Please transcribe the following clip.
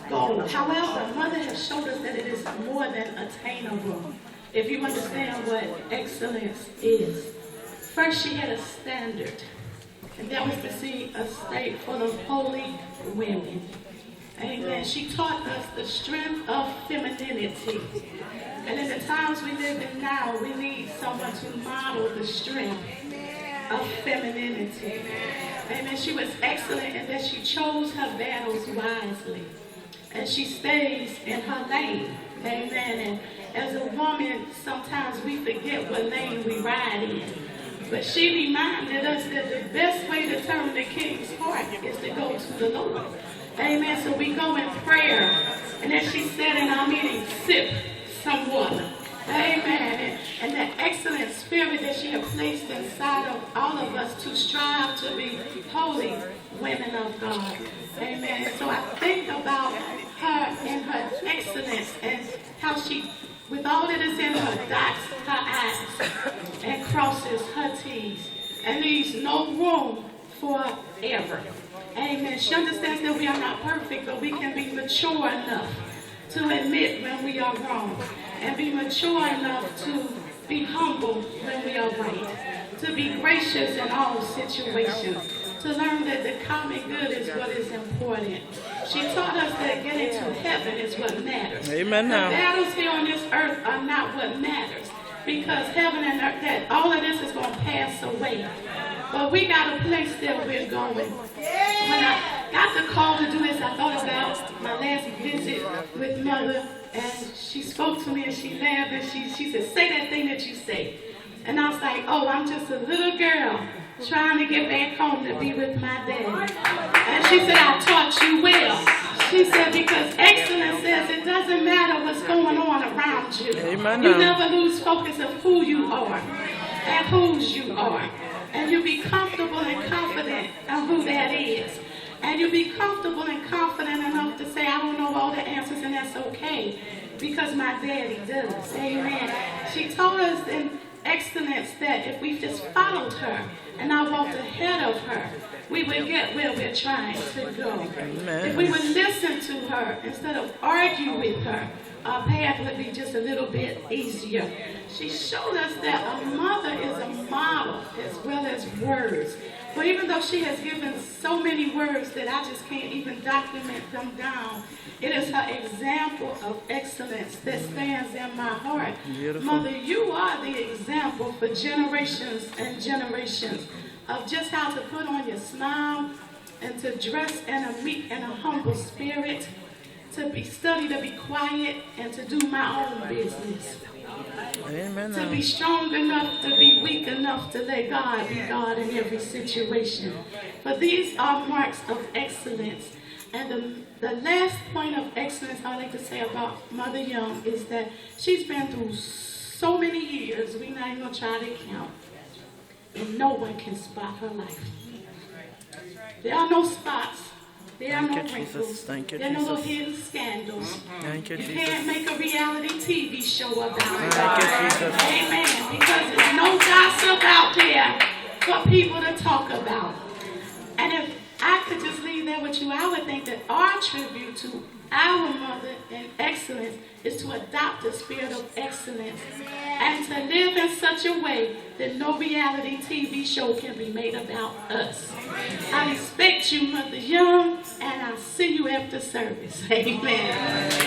goal. However, Mother has showed us that it is more than attainable. If you understand what excellence is. First, she had a standard, and that was to see a state full of holy women. Amen. She taught us the strength of femininity. And in the times we live in now, we need someone to model the strength of femininity. Amen. She was excellent in that she chose her battles wisely. And she stays in her lane. Amen. And as a woman, sometimes we forget what lane we ride in. But she reminded us that the best way to turn the king's heart is to go to the Lord. Amen. So we go in prayer. And as she said in our meeting, sip some water. Amen. And that excellent spirit that she had placed inside of all of us to strive to be holy women of God. Amen. So I think about her and her excellence and how she, with all that is in her, dots her I's and crosses her T's and leaves no room for error. Amen. She understands that we are not perfect, but we can be mature enough to admit when we are wrong and be mature enough to be humble when we are right, to be gracious in all situations, to learn that the common good is what is important. She taught us that getting to heaven is what matters. Amen. Now. The battles here on this earth are not what matters, because heaven and earth, that all of this is going to pass away. But we got a place that we're going. When I got the call to do this, I thought about my last visit with Mother, and she spoke to me and she laughed and she said, say that thing that you say. And I was like, oh, I'm just a little girl trying to get back home to be with my daddy. And she said, I taught you well. She said, because excellence says it doesn't matter what's going on around you. Amen. You never lose focus of who you are and whose you are. And you be comfortable and confident of who that is. And you be comfortable and confident enough to say, I don't know all the answers, and that's okay, because my daddy does. Amen. She told us in excellence that if we just followed her and I walked ahead of her, we would get where we're trying to go. Amen. If we would listen to her instead of argue with her, our path would be just a little bit easier. She showed us that a mother is a model as well as words. But even though she has given so many words that I just can't even document them down, it is her example of excellence that stands in my heart. Beautiful. Mother, you are the example for generations and generations of just how to put on your smile and to dress in a meek and a humble spirit, to be study, to be quiet, and to do my own business. Amen. To be strong enough to be weak enough to let God be God in every situation. But these are marks of excellence. And the last point of excellence I like to say about Mother Young is that she's been through so many years, we're not even going to try to count, and no one can spot her life. There are no spots. There are no wrinkles. There are no little hidden scandals. Thank you, You Jesus. can't make a reality TV show about it. Thank you, Jesus. Amen. Because there's no gossip out there for people to talk about. And if I could just leave there with you, I would think that our tribute to our mother in excellence is to adopt the spirit of excellence and to live in such a way that no reality TV show can be made about us. I respect you, Mother Young, and I'll see you after service. Amen.